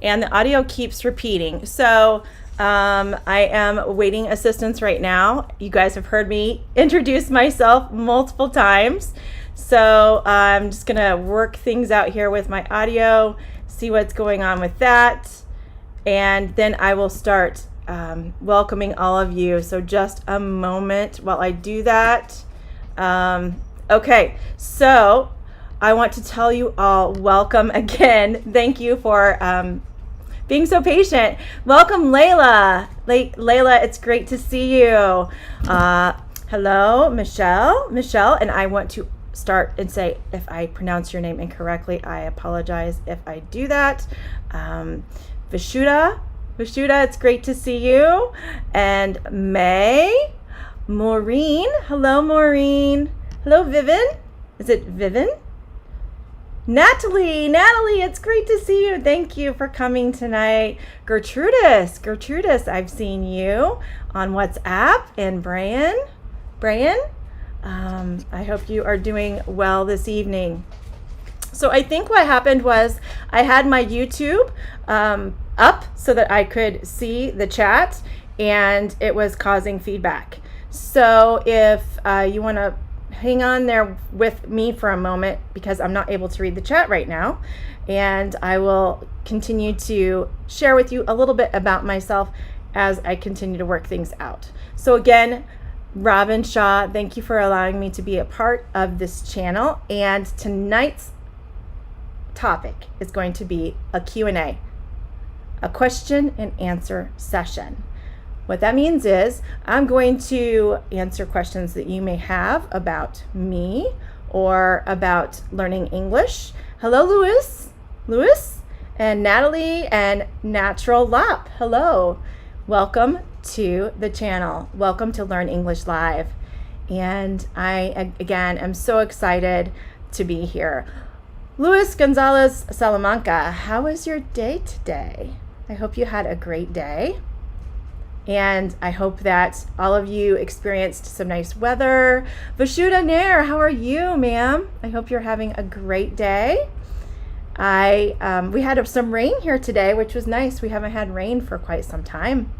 and the audio keeps repeating. So I am awaiting assistance right now. You guys have heard me introduce myself multiple times. So I'm just going to work things out here with my audio, see what's going on with that. And then I will start welcoming all of you. So just a moment while I do that. Okay, so I want to tell you all welcome again. Thank you for being so patient. Welcome, Layla. Layla, it's great to see you. Hello, Michelle. And I want to start and say, if I pronounce your name incorrectly, I apologize if I do that. Vishuda, it's great to see you. And Maureen. Hello, Maureen. Hello, Vivian. Is it Vivian? Natalie, it's great to see you. Thank you for coming tonight. Gertrudis, I've seen you on WhatsApp. And Brian, I hope you are doing well this evening. So I think what happened was I had my YouTube up so that I could see the chat, and it was causing feedback. So if you want to hang on there with me for a moment, because I'm not able to read the chat right now, and I will continue to share with you a little bit about myself as I continue to work things out. So again, Robin Shaw, thank you for allowing me to be a part of this channel, and tonight's topic is going to be a Q&A, a question and answer session. What that means is I'm going to answer questions that you may have about me or about learning English. Hello, Louis, and Natalie and Natural Lop. Hello. Welcome to the channel. Welcome to Learn English Live. And I, again, am so excited to be here. Luis Gonzalez Salamanca, how was your day today? I hope you had a great day. And I hope that all of you experienced some nice weather. Vashuda Nair, how are you, ma'am? I hope you're having a great day. We had some rain here today, which was nice. We haven't had rain for quite some time.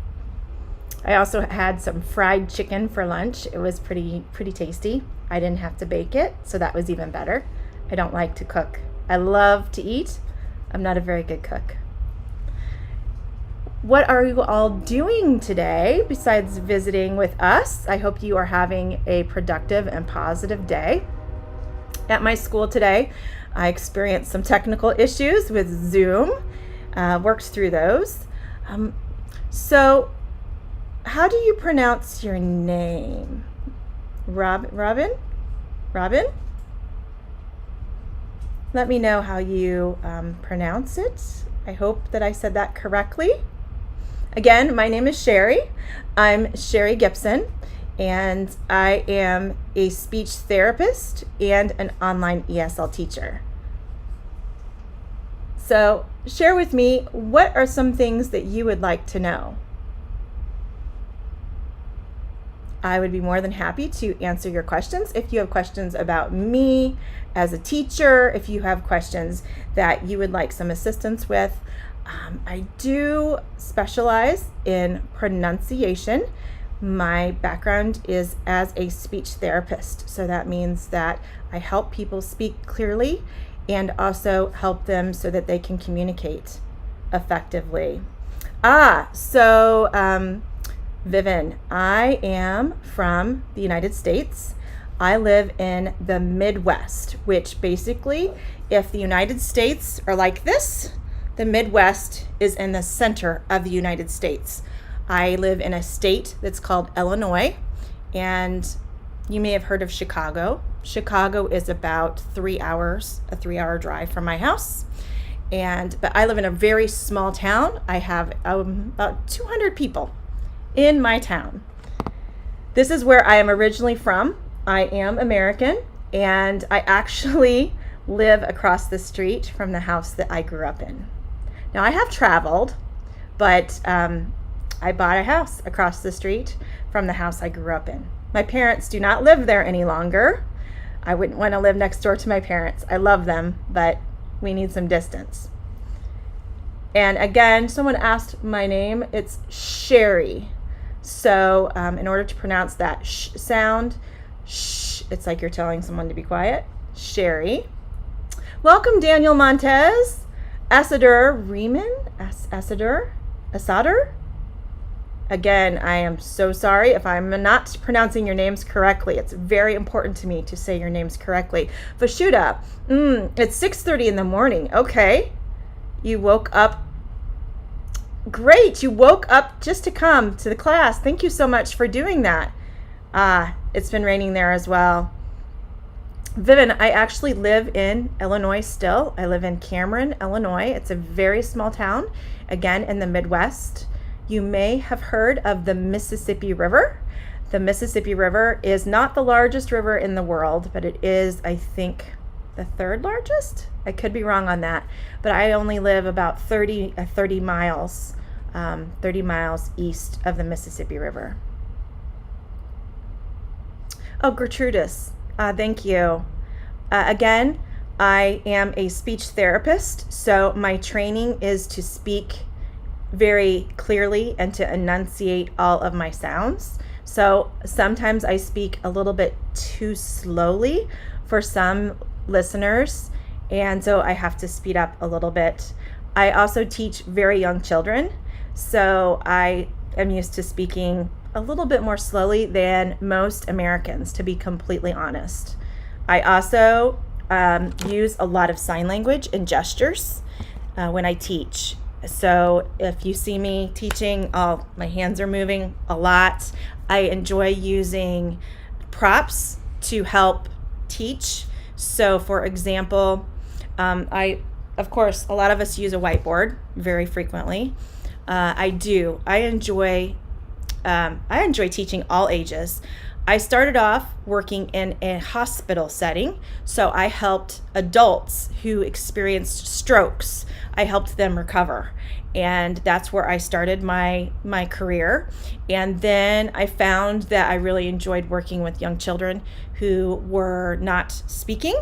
I also had some fried chicken for lunch. It was pretty tasty. I didn't have to bake it, so that was even better. I don't like to cook. I love to eat. I'm not a very good cook. What are you all doing today besides visiting with us? I hope you are having a productive and positive day. At my school today, I experienced some technical issues with Zoom, worked through those. So how do you pronounce your name? Robin? Let me know how you pronounce it. I hope that I said that correctly. Again, my name is Cheri. I'm Cheri Gipson, and I am a speech therapist and an online ESL teacher. So share with me, what are some things that you would like to know? I would be more than happy to answer your questions. If you have questions about me as a teacher, if you have questions that you would like some assistance with, I do specialize in pronunciation. My background is as a speech therapist, so that means that I help people speak clearly and also help them so that they can communicate effectively. Vivian, I am from the United States. I live in the Midwest, which basically, if the United States are like this, the Midwest is in the center of the United States. I live in a state that's called Illinois, and you may have heard of Chicago. Chicago is about 3 hours, a 3-hour drive from my house. But I live in a very small town. I have about 200 people in my town. This is where I am originally from. I am American, and I actually live across the street from the house that I grew up in. Now, I have traveled, but I bought a house across the street from the house I grew up in. My parents do not live there any longer. I wouldn't want to live next door to my parents. I love them, but we need some distance. And again, someone asked my name. It's Cheri. So in order to pronounce that sh sound, it's like you're telling someone to be quiet. Cheri. Welcome, Daniel Montez. Asador Riemann. Asador. Again, I am so sorry if I'm not pronouncing your names correctly. It's very important to me to say your names correctly. Vashuda, it's 6:30 in the morning. Okay. You woke up. Great. You woke up just to come to the class. Thank you so much for doing that. It's been raining there as well. Vivian, I actually live in Illinois still. I live in Cameron, Illinois. It's a very small town, again, in the Midwest. You may have heard of the Mississippi River. The Mississippi River is not the largest river in the world, but it is, I think, the third largest. I could be wrong on that, but I only live about 30 miles east of the Mississippi River. Oh, Gertrudis, thank you. Again, I am a speech therapist, so my training is to speak very clearly and to enunciate all of my sounds. So sometimes I speak a little bit too slowly for some listeners, and so I have to speed up a little bit. I also teach very young children, so I am used to speaking a little bit more slowly than most Americans, to be completely honest. I also use a lot of sign language and gestures when I teach. So if you see me teaching, my hands are moving a lot. I enjoy using props to help teach. So for example, of course, a lot of us use a whiteboard very frequently. I enjoy teaching all ages. I started off working in a hospital setting, so I helped adults who experienced strokes. I helped them recover, and that's where I started my career. And then I found that I really enjoyed working with young children who were not speaking,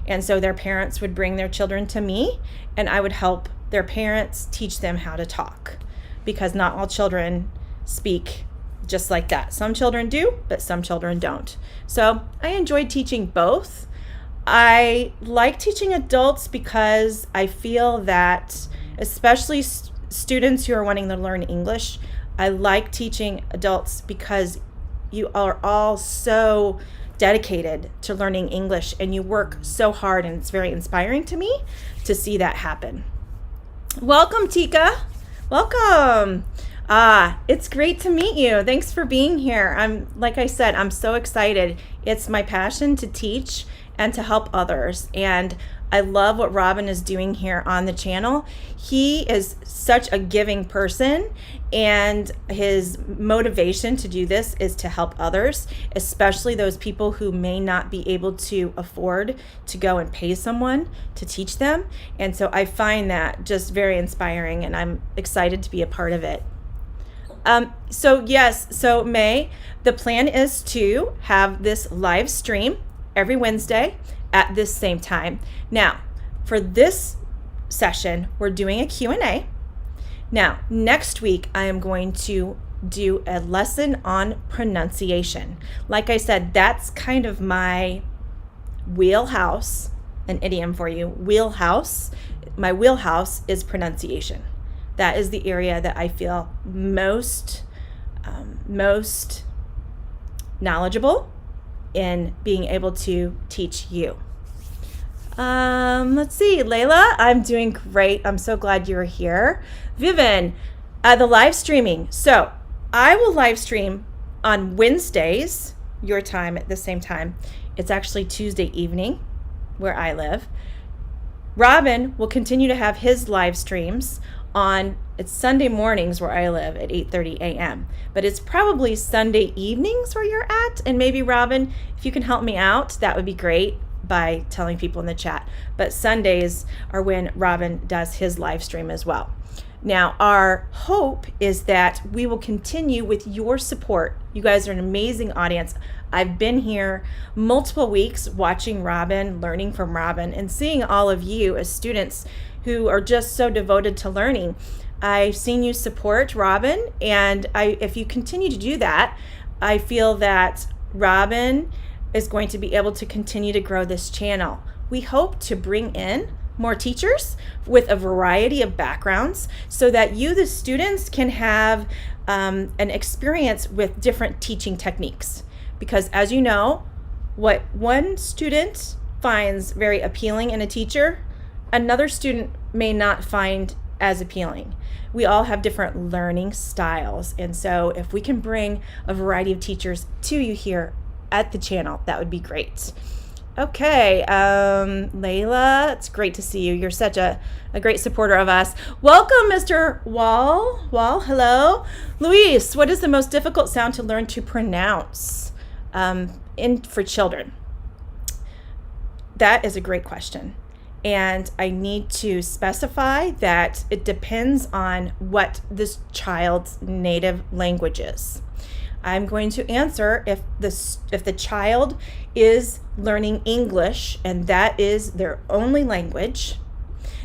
and so their parents would bring their children to me, and I would help their parents teach them how to talk, because not all children speak just like that. Some children do, but some children don't. So I enjoyed teaching both. I like teaching adults because I feel that, especially students who are wanting to learn English, I like teaching adults because you are all so dedicated to learning English and you work so hard, and it's very inspiring to me to see that happen. Welcome, Tika. Welcome. It's great to meet you. Thanks for being here. Like I said, I'm so excited. It's my passion to teach and to help others. And I love what Robin is doing here on the channel. He is such a giving person, and his motivation to do this is to help others, especially those people who may not be able to afford to go and pay someone to teach them. And so I find that just very inspiring, and I'm excited to be a part of it. So May, the plan is to have this live stream every Wednesday at this same time. Now, for this session, we're doing a Q&A. Now, next week, I am going to do a lesson on pronunciation. Like I said, that's kind of my wheelhouse, an idiom for you, wheelhouse. My wheelhouse is pronunciation. That is the area that I feel most knowledgeable in being able to teach you. Let's see, Layla, I'm doing great. I'm so glad you're here. Vivian, the live streaming. So I will live stream on Wednesdays, your time at the same time. It's actually Tuesday evening where I live. Robin will continue to have his live streams it's Sunday mornings where I live at 8:30 a.m. But it's probably Sunday evenings where you're at. And maybe, Robin, if you can help me out, that would be great by telling people in the chat. But Sundays are when Robin does his live stream as well. Now, our hope is that we will continue with your support. You guys are an amazing audience. I've been here multiple weeks watching Robin, learning from Robin, and seeing all of you as students who are just so devoted to learning. I've seen you support Robin, and if you continue to do that, I feel that Robin is going to be able to continue to grow this channel. We hope to bring in more teachers with a variety of backgrounds so that you, the students, can have an experience with different teaching techniques. Because as you know, what one student finds very appealing in a teacher, another student may not find as appealing. We all have different learning styles. And so if we can bring a variety of teachers to you here at the channel, that would be great. Okay, Layla, it's great to see you. You're such a great supporter of us. Welcome, Mr. Wall, hello. Luis, what is the most difficult sound to learn to pronounce for children? That is a great question. And I need to specify that it depends on what this child's native language is. I'm going to answer if the child is learning English and that is their only language,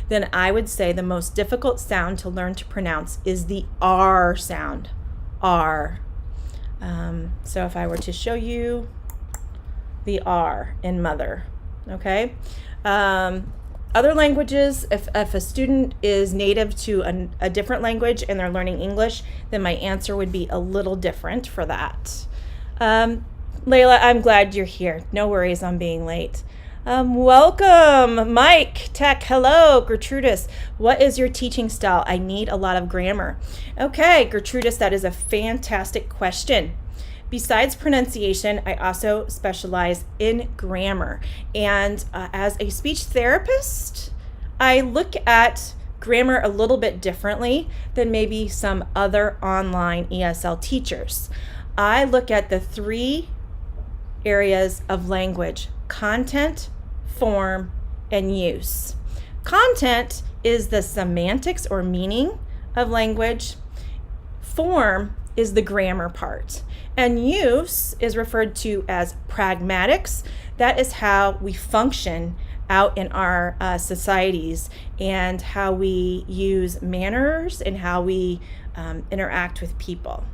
then I would say the most difficult sound to learn to pronounce is the R sound, R. So if I were to show you the R in mother, okay? Other languages, if a student is native to a different language and they're learning English, then my answer would be a little different for that. Layla, I'm glad you're here. No worries on being late. Welcome, Mike, Tech, hello, Gertrudis. What is your teaching style? I need a lot of grammar. Okay, Gertrudis, that is a fantastic question. Besides pronunciation, I also specialize in grammar. And as a speech therapist, I look at grammar a little bit differently than maybe some other online ESL teachers. I look at the 3 areas of language: content, form, and use. Content is the semantics or meaning of language. Form is the grammar part. And use is referred to as pragmatics. That is how we function out in our societies and how we use manners and how we interact with people.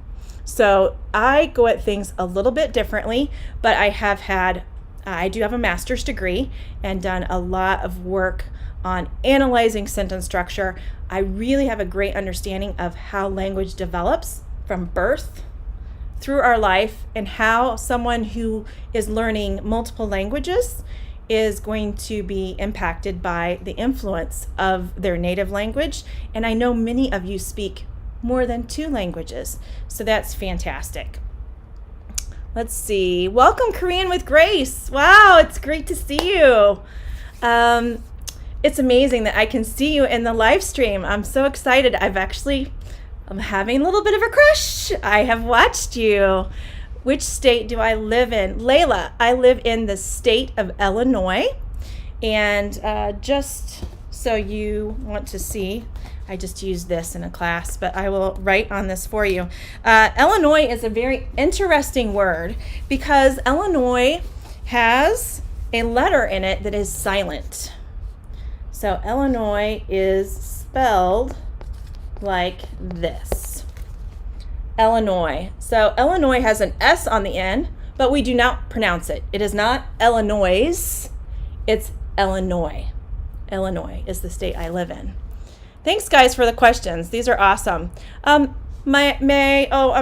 So I go at things a little bit differently, but I do have a master's degree and done a lot of work on analyzing sentence structure. I really have a great understanding of how language develops from birth through our life and how someone who is learning multiple languages is going to be impacted by the influence of their native language. And I know many of you speak more than 2 languages, so that's fantastic. Let's see. Welcome, Korean with Grace. Wow, it's great to see you. It's amazing that I can see you in the live stream. I'm so excited. I'm having a little bit of a crush. I have watched you. Which state do I live in? Layla, I live in the state of Illinois. And just so you want to see, I just used this in a class, but I will write on this for you. Illinois is a very interesting word because Illinois has a letter in it that is silent. So Illinois is spelled like this. Illinois. So Illinois has an S on the end, but we do not pronounce it. It is not Illinois, it's Illinois. Illinois is the state I live in. Thanks, guys, for the questions. These are awesome. I'm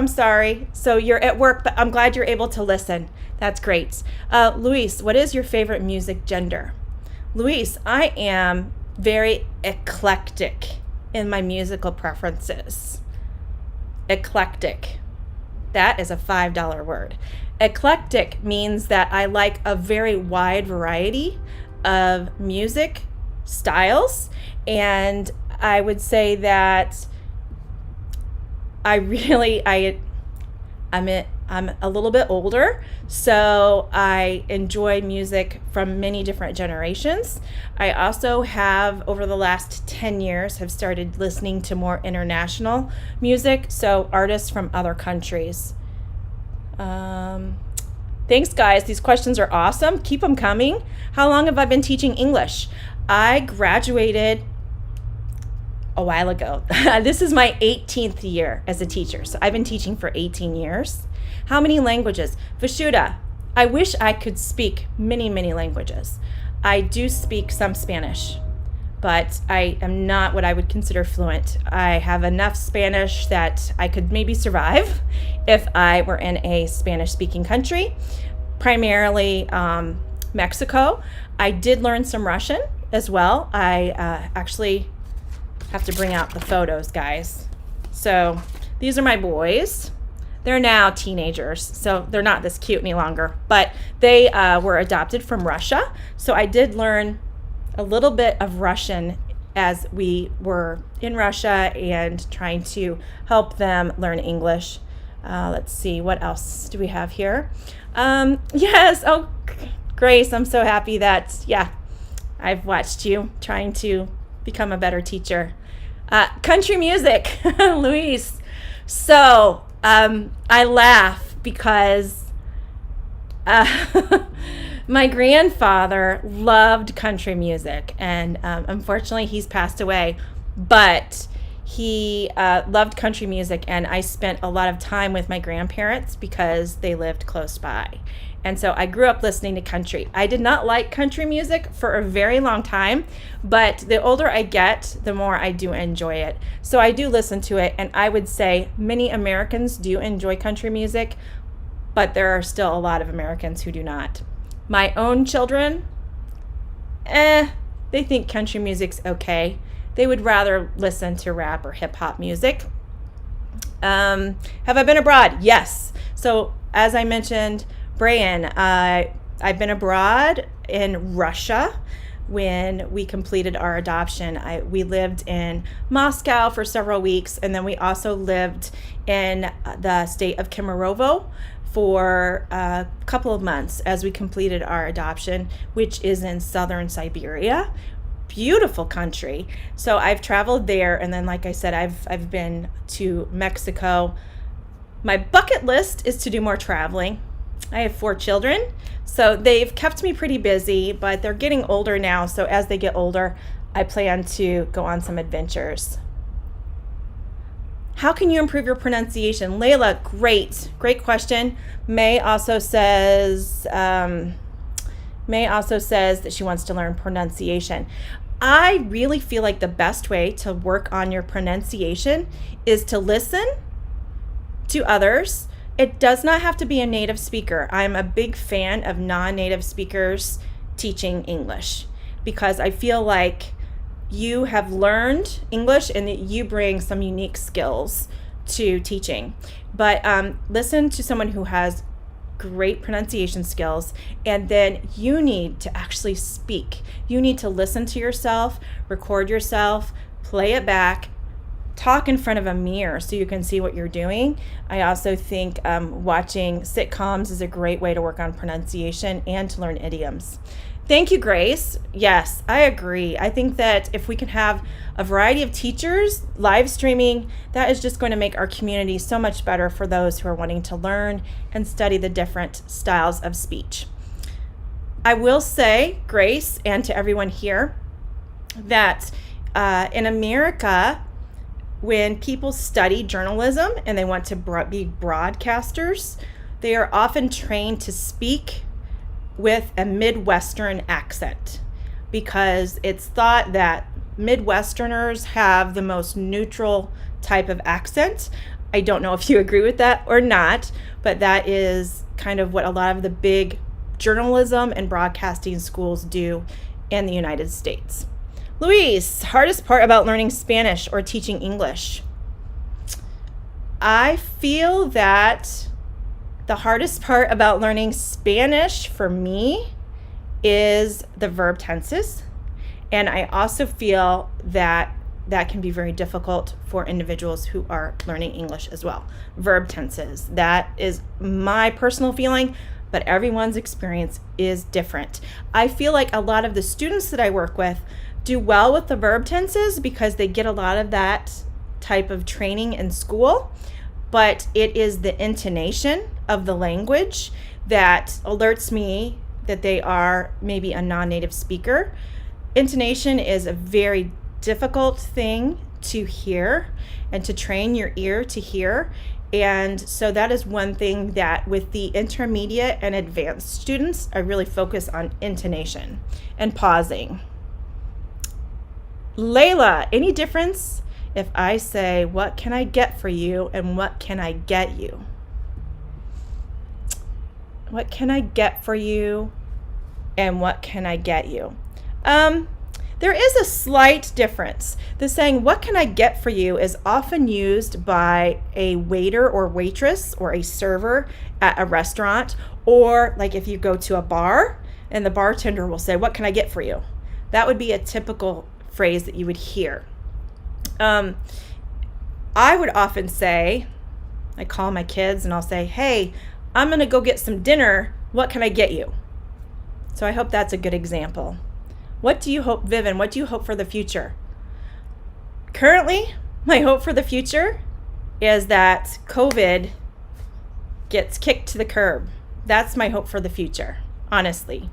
sorry. So you're at work, but I'm glad you're able to listen. That's great. Luis, what is your favorite music genre? Luis, I am very eclectic in my musical preferences. Eclectic. That is a $5 word. Eclectic means that I like a very wide variety of music styles, and I would say that I'm a little bit older, so I enjoy music from many different generations. I also have, over the last 10 years, have started listening to more international music, so artists from other countries. Thanks, guys. These questions are awesome. Keep them coming. How long have I been teaching English? I graduated a while ago. This is my 18th year as a teacher. So I've been teaching for 18 years. How many languages? Vashuda, I wish I could speak many, many languages. I do speak some Spanish, but I am not what I would consider fluent. I have enough Spanish that I could maybe survive if I were in a Spanish-speaking country, primarily Mexico. I did learn some Russian as well. I actually have to bring out the photos, guys. So these are my boys. They're now teenagers, so they're not this cute any longer, but they were adopted from Russia. So I did learn a little bit of Russian as we were in Russia and trying to help them learn English. Let's see, what else do we have here? Yes, oh, Grace, I'm so happy that, I've watched you trying to become a better teacher. Country music, Luis. So I laugh because my grandfather loved country music, and unfortunately he's passed away, but he loved country music, and I spent a lot of time with my grandparents because they lived close by. And so I grew up listening to country. I did not like country music for a very long time, but the older I get, the more I do enjoy it. So I do listen to it, and I would say many Americans do enjoy country music, but there are still a lot of Americans who do not. My own children, they think country music's okay. They would rather listen to rap or hip hop music. Have I been abroad? Yes. So as I mentioned, Brian, I've been abroad in Russia when we completed our adoption. We lived in Moscow for several weeks, and then we also lived in the state of Kemerovo for a couple of months as we completed our adoption, which is in southern Siberia. Beautiful country. So I've traveled there, and then like I said, I've been to Mexico. My bucket list is to do more traveling. I have 4 children, so they've kept me pretty busy, but they're getting older now, so as they get older, I plan to go on some adventures. How can you improve your pronunciation? Layla, great question. May also says that she wants to learn pronunciation. I really feel like the best way to work on your pronunciation is to listen to others. It does not have to be a native speaker. I'm a big fan of non-native speakers teaching English because I feel like you have learned English and that you bring some unique skills to teaching. But listen to someone who has great pronunciation skills, and then you need to actually speak. You need to listen to yourself, record yourself, play it back, talk in front of a mirror so you can see what you're doing. I also think watching sitcoms is a great way to work on pronunciation and to learn idioms. Thank you, Grace. Yes, I agree. I think that if we can have a variety of teachers live streaming, that is just going to make our community so much better for those who are wanting to learn and study the different styles of speech. I will say, Grace, and to everyone here, that in America, when people study journalism and they want to be broadcasters, they are often trained to speak with a Midwestern accent because it's thought that Midwesterners have the most neutral type of accent. I don't know if you agree with that or not, but that is kind of what a lot of the big journalism and broadcasting schools do in the United States. Luis, hardest part about learning Spanish or teaching English? I feel that the hardest part about learning Spanish for me is the verb tenses. And I also feel that that can be very difficult for individuals who are learning English as well. Verb tenses, that is my personal feeling, but everyone's experience is different. I feel like a lot of the students that I work with do well with the verb tenses because they get a lot of that type of training in school, but it is the intonation of the language that alerts me that they are maybe a non-native speaker. Intonation is a very difficult thing to hear and to train your ear to hear. And so that is one thing that with the intermediate and advanced students, I really focus on intonation and pausing. Layla, any difference if I say, what can I get for you and what can I get you? What can I get for you and what can I get you? There is a slight difference. The saying, what can I get for you, is often used by a waiter or waitress or a server at a restaurant, or like if you go to a bar and the bartender will say, what can I get for you? That would be a typical phrase that you would hear. I would often say, I call my kids and I'll say, hey, I'm going to go get some dinner. What can I get you? So I hope that's a good example. What do you hope, Vivian, what do you hope for the future? Currently, my hope for the future is that COVID gets kicked to the curb. That's my hope for the future, honestly.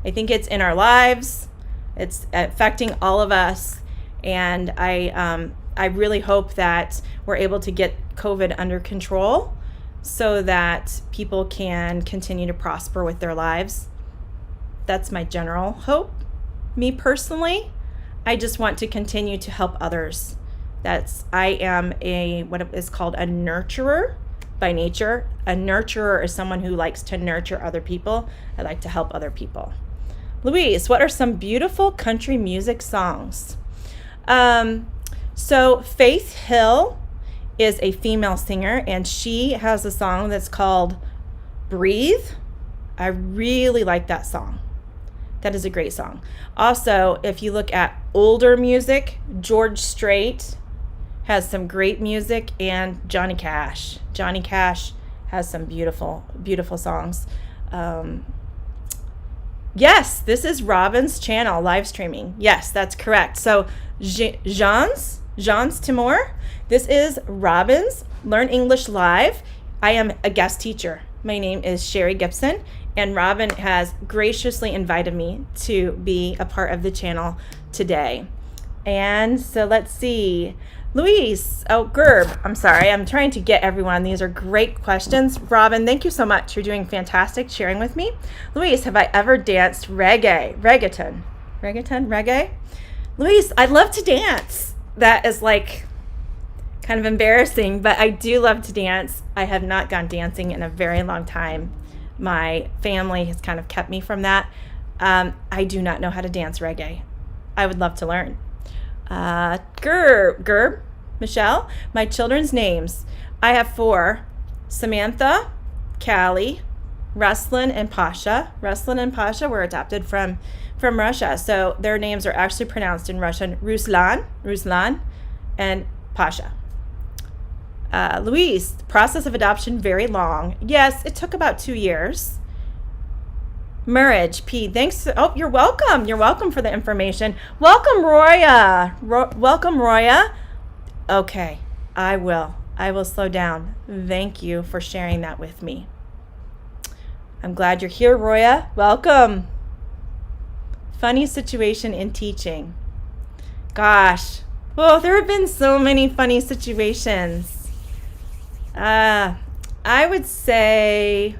I think it's in our lives. It's affecting all of us. And I really hope that we're able to get COVID under control so that people can continue to prosper with their lives. That's my general hope. Me personally, I just want to continue to help others. I am what is called a nurturer by nature. A nurturer is someone who likes to nurture other people. I like to help other people. Louise, what are some beautiful country music songs? So Faith Hill is a female singer, and she has a song that's called Breathe. I really like that song. That is a great song. Also, if you look at older music, George Strait has some great music, and Johnny Cash. Johnny Cash has some beautiful, beautiful songs. Yes, this is Robin's channel, live streaming. Yes, that's correct. So, Jean's Timor, this is Robin's Learn English Live. I am a guest teacher. My name is Cheri Gipson, and Robin has graciously invited me to be a part of the channel today. And so let's see. Louise, Gerb, I'm sorry. I'm trying to get everyone. These are great questions. Robin, thank you so much. You're doing fantastic sharing with me. Louise, have I ever danced reggaeton? Louise, I love to dance. That is like kind of embarrassing, but I do love to dance. I have not gone dancing in a very long time. My family has kind of kept me from that. I do not know how to dance reggae. I would love to learn. Gerb, Michelle, my children's names. I have 4. Samantha, Callie, Ruslan, and Pasha. Ruslan and Pasha were adopted from Russia. So their names are actually pronounced in Russian Ruslan, and Pasha. Louise, the process of adoption very long. Yes, it took about 2 years. Marriage, P. Thanks. You're welcome. You're welcome for the information. Welcome, Roya. Welcome, Roya. Okay, I will slow down. Thank you for sharing that with me. I'm glad you're here, Roya. Welcome. Funny situation in teaching. Gosh. Well, there have been so many funny situations. I would say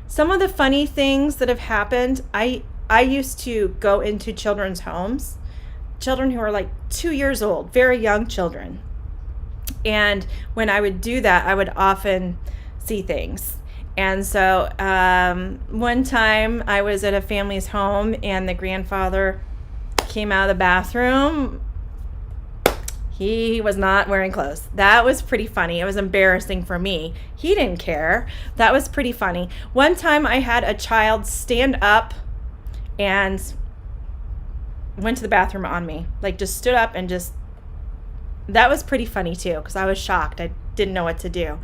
some of the funny things that have happened, I used to go into children's homes, children who are like 2 years old, very young children. And when I would do that, I would often see things. And so one time I was at a family's home and the grandfather came out of the bathroom. He was not wearing clothes. That was pretty funny. It was embarrassing for me. He didn't care. That was pretty funny. One time I had a child stand up and went to the bathroom on me. Like just stood up and that was pretty funny too, because I was shocked. I didn't know what to do.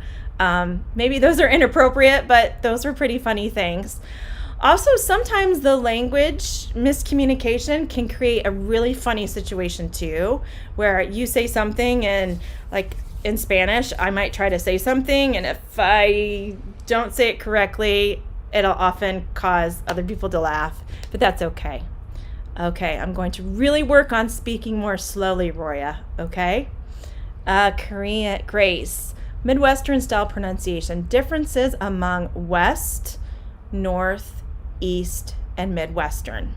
Maybe those are inappropriate, but those were pretty funny things. Also, sometimes the language miscommunication can create a really funny situation too, where you say something and like in Spanish, I might try to say something, and if I don't say it correctly, it'll often cause other people to laugh, but that's okay. Okay, I'm going to really work on speaking more slowly, Roya. Okay? Korean, Grace. Midwestern style pronunciation. Differences among West, North, East, and Midwestern.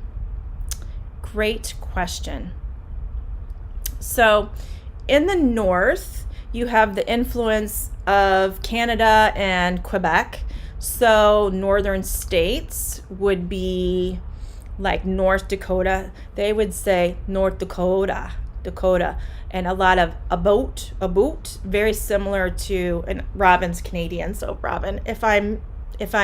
Great question. So, in the North, you have the influence of Canada and Quebec. So, northern states would be like North Dakota. They would say North Dakota, Dakota, and a lot of about, very similar to, and Robin's Canadian. So Robin, if I'm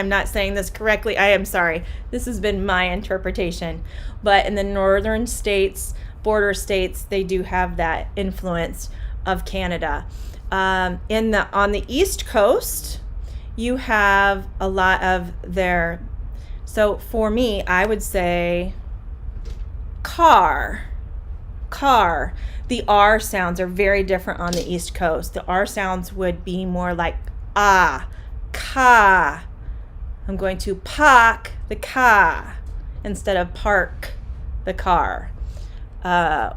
not saying this correctly, I am sorry. This has been my interpretation. But in the northern states, border states, they do have that influence of Canada. On the East Coast, you have a lot of their. So for me, I would say car. The R sounds are very different on the East Coast. The R sounds would be more like ka. I'm going to park the car instead of park the car.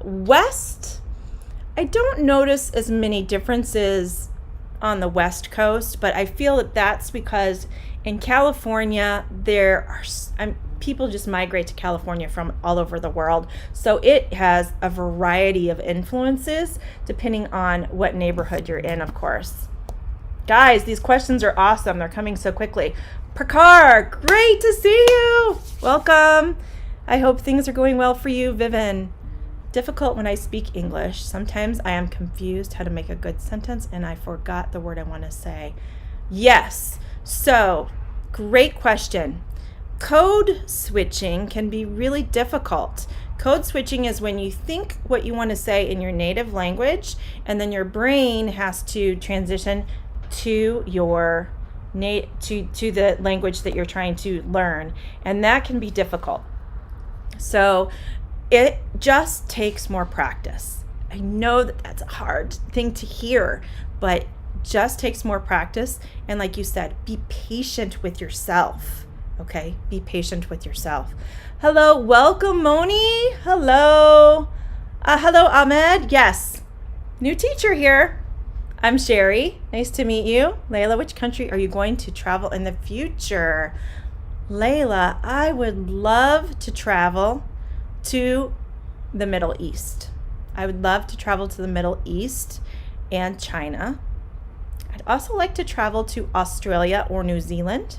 West, I don't notice as many differences on the West Coast, but I feel that that's because in California, people just migrate to California from all over the world. So it has a variety of influences depending on what neighborhood you're in, of course. Guys, these questions are awesome. They're coming so quickly. Prakar, great to see you. Welcome. I hope things are going well for you, Vivian. Difficult when I speak English. Sometimes I am confused how to make a good sentence and I forgot the word I want to say. Yes. So, great question. Code switching can be really difficult. Code switching is when you think what you want to say in your native language and then your brain has to transition to your to the language that you're trying to learn, and that can be difficult. So, it just takes more practice. I know that that's a hard thing to hear, but just takes more practice. And like you said, be patient with yourself. Okay? Be patient with yourself. Hello. Welcome, Moni. Hello. Hello, Ahmed. Yes. New teacher here. I'm Cheri. Nice to meet you. Layla, which country are you going to travel in the future? Layla, I would love to travel to the Middle East. I would love to travel to the Middle East and China. I'd also like to travel to Australia or New Zealand.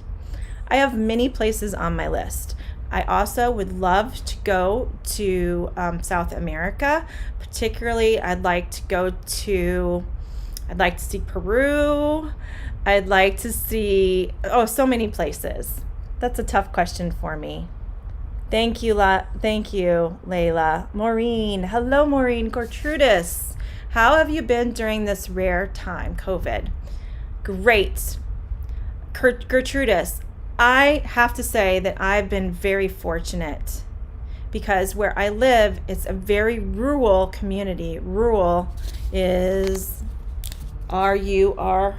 I have many places on my list. I also would love to go to South America. Particularly, I'd like to see Peru. I'd like to see, so many places. That's a tough question for me. Thank you, Layla. Maureen. Hello, Maureen. Gertrudis. How have you been during this rare time, COVID? Great. Gertrudis, I have to say that I've been very fortunate because where I live, it's a very rural community. Rural is RURAL.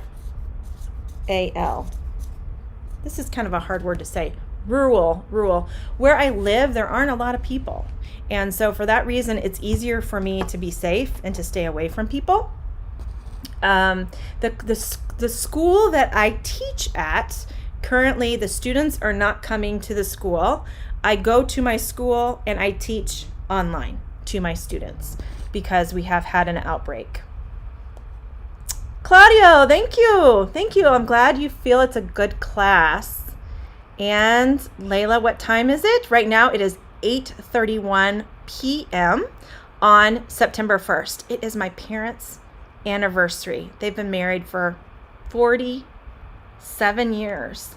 This is kind of a hard word to say. Rural. Where I live, there aren't a lot of people. And so for that reason, it's easier for me to be safe and to stay away from people. The school that I teach at, currently the students are not coming to the school. I go to my school and I teach online to my students because we have had an outbreak. Claudio, thank you. I'm glad you feel it's a good class. And Layla, what time is it? Right now it is 8:31 p.m. on September 1st. It is my parents' anniversary. They've been married for 47 years.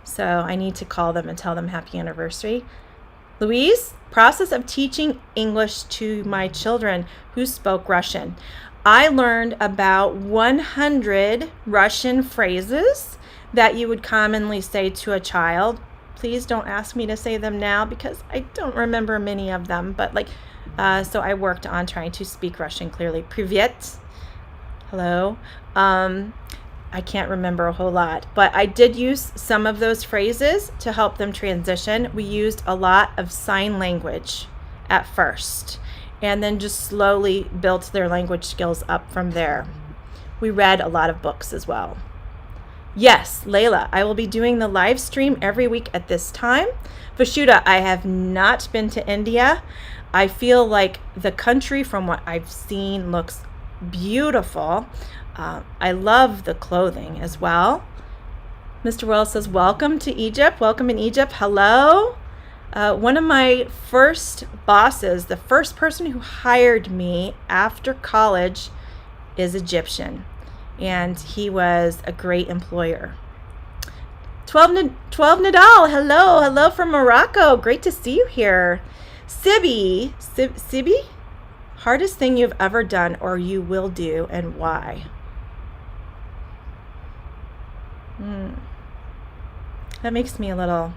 So I need to call them and tell them happy anniversary. Louise, process of teaching English to my children who spoke Russian. I learned about 100 Russian phrases that you would commonly say to a child. Please don't ask me to say them now because I don't remember many of them. But so I worked on trying to speak Russian clearly. Privyet. Hello. I can't remember a whole lot, but I did use some of those phrases to help them transition. We used a lot of sign language at first, and then just slowly built their language skills up from there. We read a lot of books as well. Yes, Layla, I will be doing the live stream every week at this time. Vashuda, I have not been to India. I feel like the country, from what I've seen, looks beautiful. I love the clothing as well. Mr. Wells says, welcome to Egypt. Welcome in Egypt. Hello. One of my first bosses, the first person who hired me after college, is Egyptian. And he was a great employer. 12 Nadal, hello from Morocco. Great to see you here. Sibi, hardest thing you've ever done or you will do, and why? That makes me a little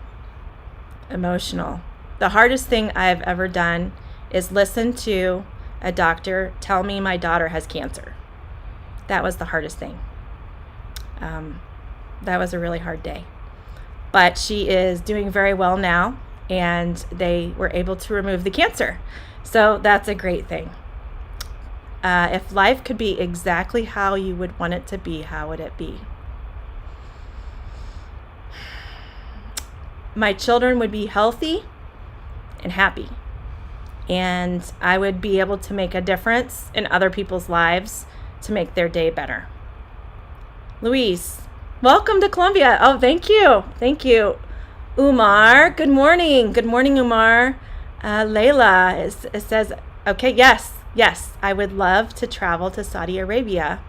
emotional. The hardest thing I've ever done is listen to a doctor tell me my daughter has cancer. That was the hardest thing. That was a really hard day. But she is doing very well now, and they were able to remove the cancer. So that's a great thing. If life could be exactly how you would want it to be, how would it be? My children would be healthy and happy. And I would be able to make a difference in other people's lives to make their day better. Luis, welcome to Colombia. Oh, thank you. Thank you. Umar, good morning. Good morning, Umar. Layla, it says, okay, yes, I would love to travel to Saudi Arabia.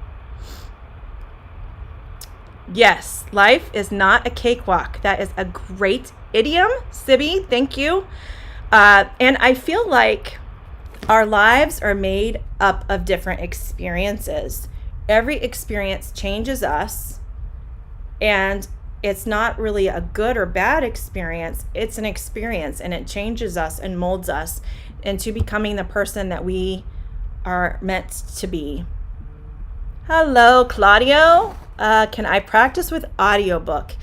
Yes, life is not a cakewalk. That is a great idiom. Sibi, thank you. And I feel like our lives are made up of different experiences. Every experience changes us, and it's not really a good or bad experience. It's an experience, and it changes us and molds us into becoming the person that we are meant to be. Hello, Claudio. Can I practice with Audiobook?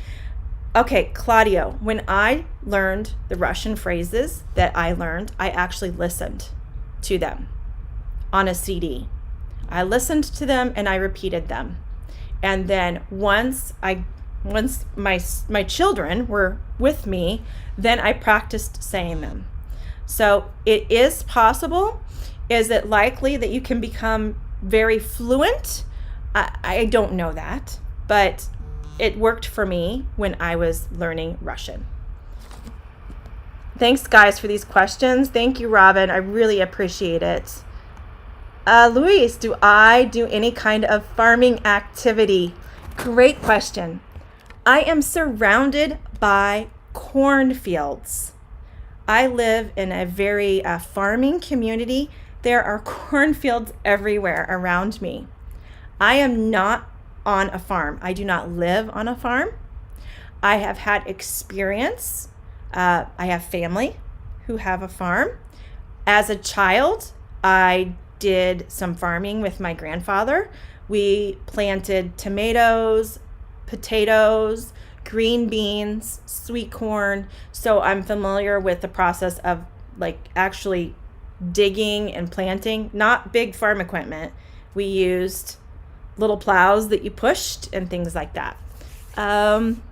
Okay, Claudio, when I learned the Russian phrases that I learned, I actually listened to them on a CD. I listened to them and I repeated them. And then once my children were with me, then I practiced saying them. So it is possible. Is it likely that you can become very fluent? I don't know that, but it worked for me when I was learning Russian. Thanks, guys, for these questions. Thank you, Robin. I really appreciate it. Luis, do I do any kind of farming activity? Great question. I am surrounded by cornfields. I live in a very farming community. There are cornfields everywhere around me. I am not on a farm. I do not live on a farm. I have had experience. I have family who have a farm. As a child, I did some farming with my grandfather. We planted tomatoes, potatoes, green beans, sweet corn. So I'm familiar with the process of actually digging and planting, not big farm equipment. We used little plows that you pushed and things like that. Brian,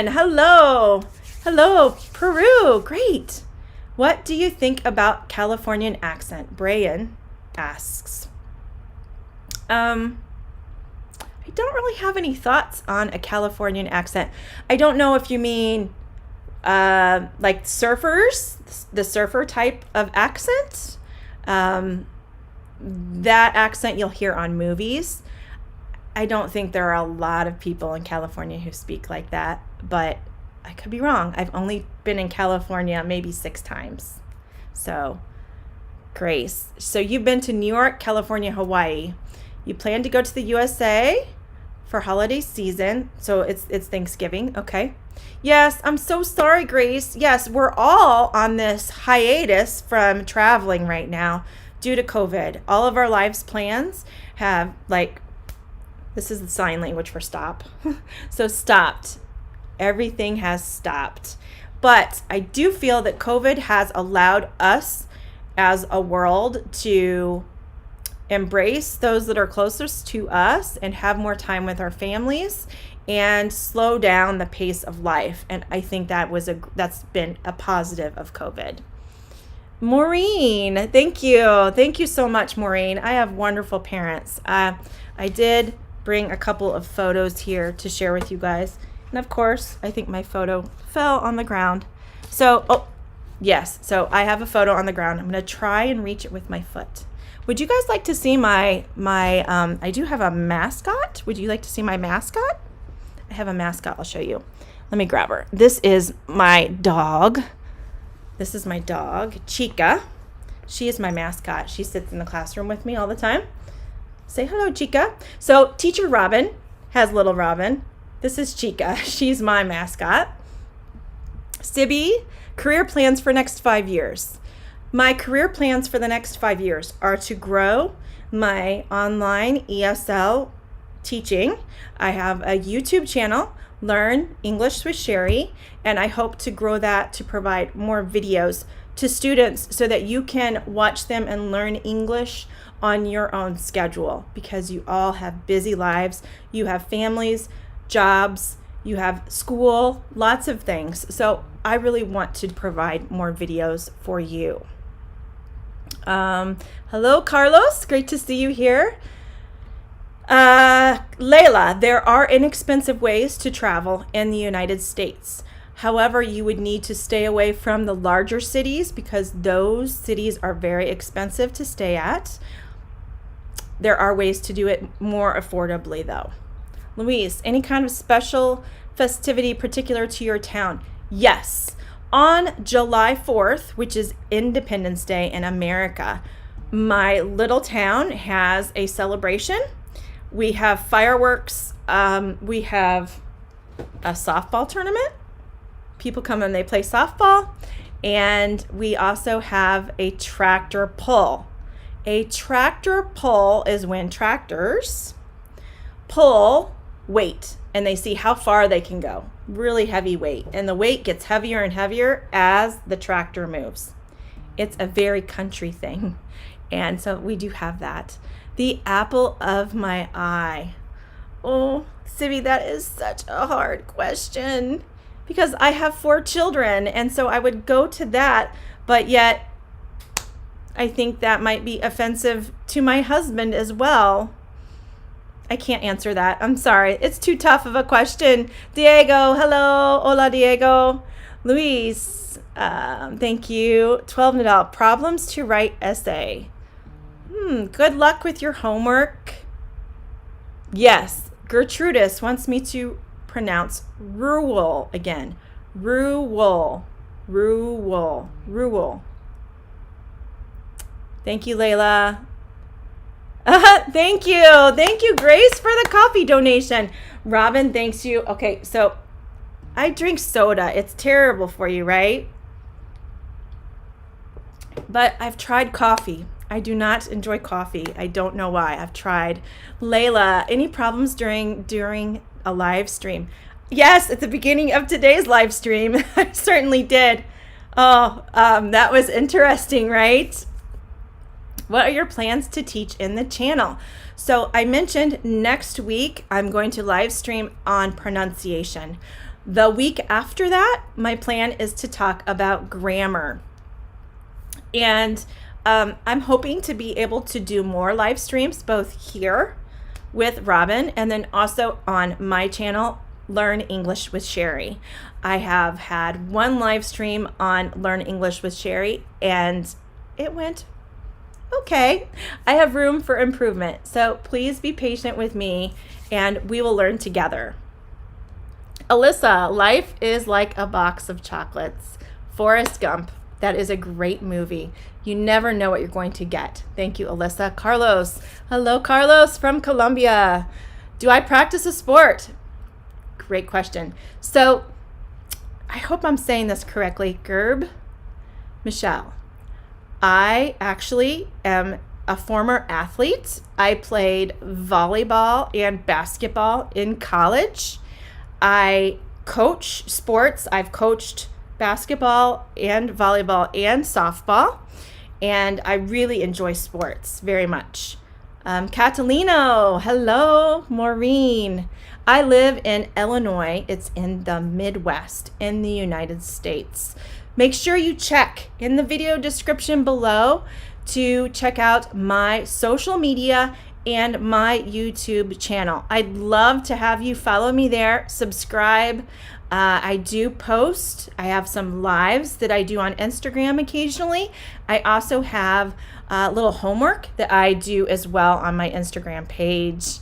hello. Hello, Peru. Great. What do you think about Californian accent? Brian asks. I don't really have any thoughts on a Californian accent. I don't know if you mean like surfers, the surfer type of accent. That accent you'll hear on movies. I don't think there are a lot of people in California who speak like that, but I could be wrong. I've only been in California maybe 6 times. So, Grace. So you've been to New York, California, Hawaii. You plan to go to the USA for holiday season. So it's Thanksgiving. Okay. Yes, I'm so sorry, Grace. Yes, we're all on this hiatus from traveling right now due to COVID. All of our lives plans have this is the sign language for stop. So stopped. Everything has stopped. But I do feel that COVID has allowed us as a world to embrace those that are closest to us and have more time with our families and slow down the pace of life. And I think that's been a positive of COVID. Maureen, thank you. Thank you so much, Maureen. I have wonderful parents. I did bring a couple of photos here to share with you guys. And of course, I think my photo fell on the ground. So, yes. So I have a photo on the ground. I'm going to try and reach it with my foot. Would you guys like to see my I do have a mascot. Would you like to see my mascot? I have a mascot. I'll show you. Let me grab her. This is my dog. This is my dog, Chica. She is my mascot. She sits in the classroom with me all the time. Say hello, Chica. So Teacher Robin has little Robin. This is Chica. She's my mascot. Sibby, career plans for next 5 years. My career plans for the next 5 years are to grow my online ESL teaching. I have a YouTube channel, Learn English with Cheri, and I hope to grow that to provide more videos to students so that you can watch them and learn English on your own schedule, because you all have busy lives. You have families, jobs, you have school, lots of things. So I really want to provide more videos for you. Hello, Carlos. Great to see you here. Layla, there are inexpensive ways to travel in the United States. However, you would need to stay away from the larger cities because those cities are very expensive to stay at. There are ways to do it more affordably, though. Louise, any kind of special festivity particular to your town? Yes. On July 4th, which is Independence Day in America, my little town has a celebration. We have fireworks. We have a softball tournament. People come and they play softball. And we also have a tractor pull. A tractor pull is when tractors pull weight and they see how far they can go. Really heavy weight. And the weight gets heavier and heavier as the tractor moves. It's a very country thing. And so we do have that. The apple of my eye. Oh, Sibby, that is such a hard question because I have 4 children. And so I would go to that, but yet I think that might be offensive to my husband as well. I can't answer that. I'm sorry. It's too tough of a question. Diego, hello. Hola, Diego. Luis, thank you. 12 Nadal, problems to write essay. Good luck with your homework. Yes, Gertrudis wants me to pronounce rural again. Rural. Thank you, Layla. Thank you, Grace, for the coffee donation. Robin, thanks you. Okay, so I drink soda. It's terrible for you, right? But I've tried coffee. I do not enjoy coffee. I don't know why. I've tried. Layla, any problems during a live stream? Yes, at the beginning of today's live stream, I certainly did. Oh, that was interesting, right? What are your plans to teach in the channel? So I mentioned next week I'm going to live stream on pronunciation. The week after that, my plan is to talk about grammar. And I'm hoping to be able to do more live streams both here with Robin and then also on my channel, Learn English with Cheri. I have had one live stream on Learn English with Cheri and it went okay. I have room for improvement. So please be patient with me and we will learn together. Alyssa, life is like a box of chocolates. Forrest Gump. That is a great movie. You never know what you're going to get. Thank you, Alyssa. Carlos. Hello, Carlos from Colombia. Do I practice a sport? Great question. So I hope I'm saying this correctly. Gerb Michelle. I actually am a former athlete. I played volleyball and basketball in college. I coach sports. I've coached basketball and volleyball and softball, and I really enjoy sports very much. Catalino, hello. Maureen, I live in Illinois. It's in the Midwest in the United States. Make sure you check in the video description below to check out my social media and my YouTube channel. I'd love to have you follow me there, subscribe. I do post. I have some lives that I do on Instagram occasionally. I also have a little homework that I do as well on my Instagram page.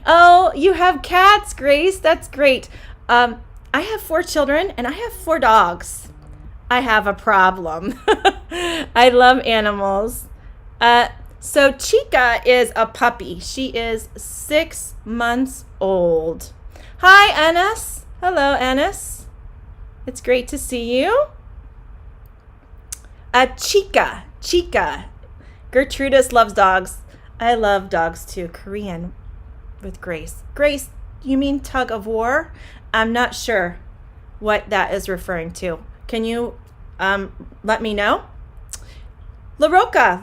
Oh, you have cats, Grace. That's great. I have 4 children and I have 4 dogs. I have a problem. I love animals. So Chica is a puppy. She is 6 months old. Hi, Annis. Hello, Annis. It's great to see you. Chica. Gertrudis loves dogs. I love dogs too. Korean with Grace. Grace, you mean tug of war? I'm not sure what that is referring to. Can you let me know? La Rocha,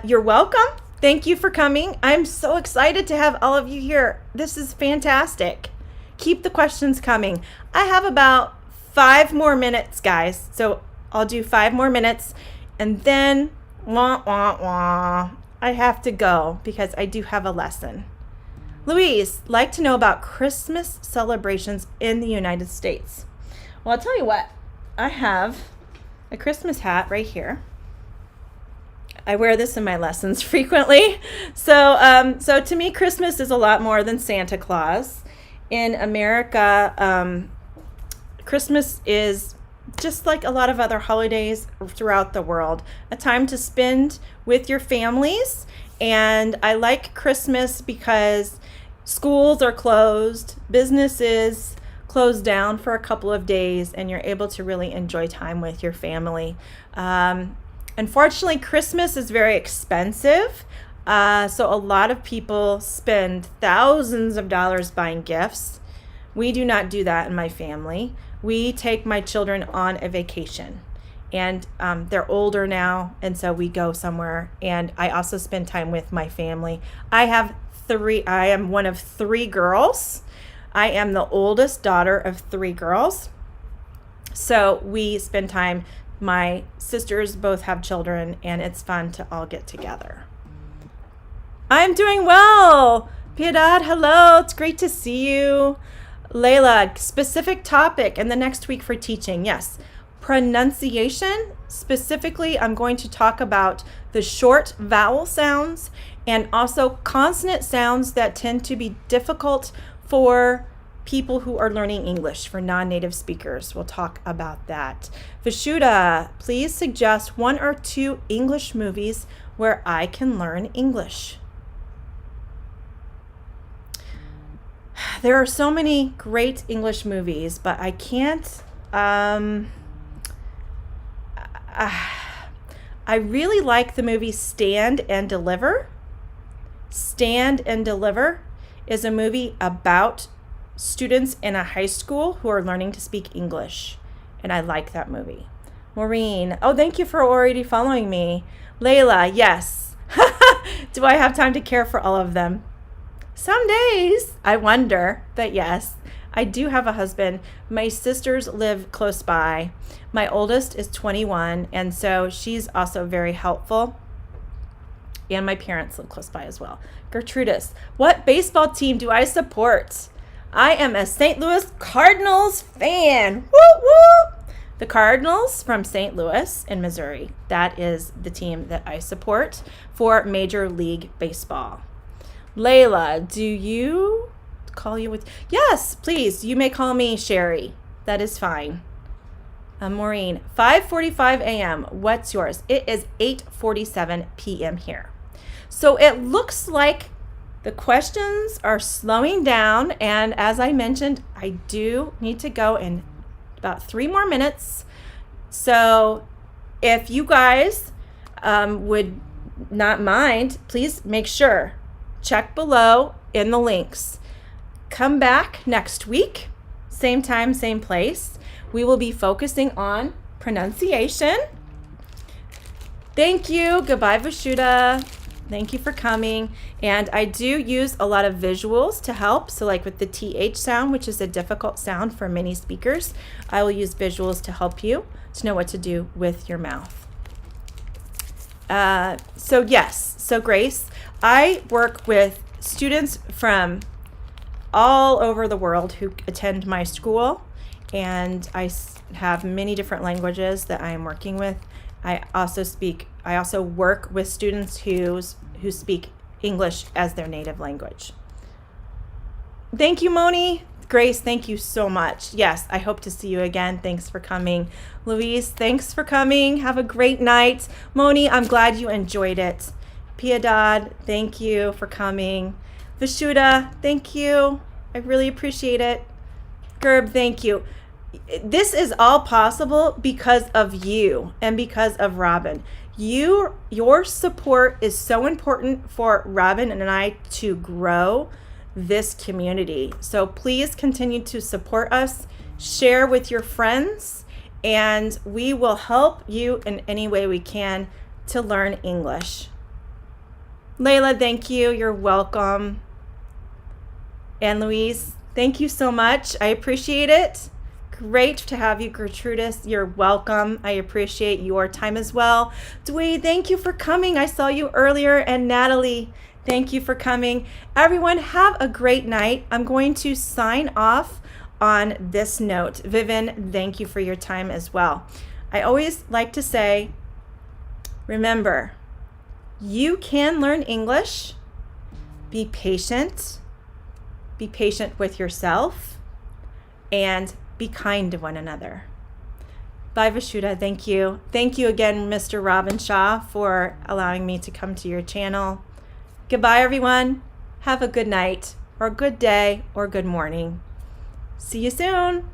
you're welcome. Thank you for coming. I'm so excited to have all of you here. This is fantastic. Keep the questions coming. I have about 5 more minutes, guys. So I'll do 5 more minutes and then I have to go because I do have a lesson. Louise, like to know about Christmas celebrations in the United States. Well, I'll tell you what. I have a Christmas hat right here. I wear this in my lessons frequently. So to me, Christmas is a lot more than Santa Claus. In America, Christmas is just like a lot of other holidays throughout the world, a time to spend with your families. And I like Christmas because schools are closed, businesses closed down for a couple of days, and you're able to really enjoy time with your family. Unfortunately, Christmas is very expensive, so a lot of people spend thousands of dollars buying gifts. We do not do that in my family. We take my children on a vacation, and they're older now, and so we go somewhere, and I also spend time with my family. I am one of 3 girls. I am the oldest daughter of 3 girls, so we spend time. My sisters both have children, and it's fun to all get together. I'm doing well. Piedad, hello. It's great to see you. Layla, specific topic in the next week for teaching. Yes, pronunciation. Specifically, I'm going to talk about the short vowel sounds and also consonant sounds that tend to be difficult for people who are learning English, for non-native speakers. We'll talk about that. Vishuddha, please suggest 1 or 2 English movies where I can learn English. There are so many great English movies, but I can't. I really like the movie Stand and Deliver. Stand and Deliver is a movie about students in a high school who are learning to speak English, and I like that movie. Maureen, oh, thank you for already following me. Layla, yes. Do I have time to care for all of them? Some days, I wonder, but yes, I do have a husband. My sisters live close by. My oldest is 21, and so she's also very helpful. And my parents live close by as well. Gertrudis, what baseball team do I support? I am a St. Louis Cardinals fan. Woo woo! The Cardinals from St. Louis in Missouri. That is the team that I support for Major League Baseball. Layla, do you call you with? Yes, please. You may call me Cheri. That is fine. Maureen, 5:45 a.m. What's yours? It is 8:47 p.m. here. So it looks like the questions are slowing down, and as I mentioned, I do need to go in about 3 more minutes. So if you guys would not mind, please make sure, check below in the links. Come back next week, same time, same place. We will be focusing on pronunciation. Thank you. Goodbye, Vashuda. Thank you for coming. And I do use a lot of visuals to help. So like with the TH sound, which is a difficult sound for many speakers, I will use visuals to help you to know what to do with your mouth. So Grace, I work with students from all over the world who attend my school, and I have many different languages that I am working with. I also work with students who speak English as their native language. Thank you, Moni. Grace, thank you so much. Yes, I hope to see you again. Thanks for coming. Louise, thanks for coming. Have a great night. Moni, I'm glad you enjoyed it. Piedad, thank you for coming. Vashuda, thank you. I really appreciate it. Gerb, thank you. This is all possible because of you and because of Robin. Your support is so important for Robin and I to grow this community. So please continue to support us, share with your friends, and we will help you in any way we can to learn English. Layla, thank you. You're welcome. And Louise, thank you so much. I appreciate it. Great to have you, Gertrudis. You're welcome. I appreciate your time as well. Dwayne, thank you for coming. I saw you earlier. And Natalie, thank you for coming. Everyone, have a great night. I'm going to sign off on this note. Vivian, thank you for your time as well. I always like to say, remember, you can learn English. Be patient. Be patient with yourself. And be kind to one another. Bye, Vashuda. Thank you. Thank you again, Mr. Robin Shaw, for allowing me to come to your channel. Goodbye, everyone. Have a good night, or good day, or good morning. See you soon.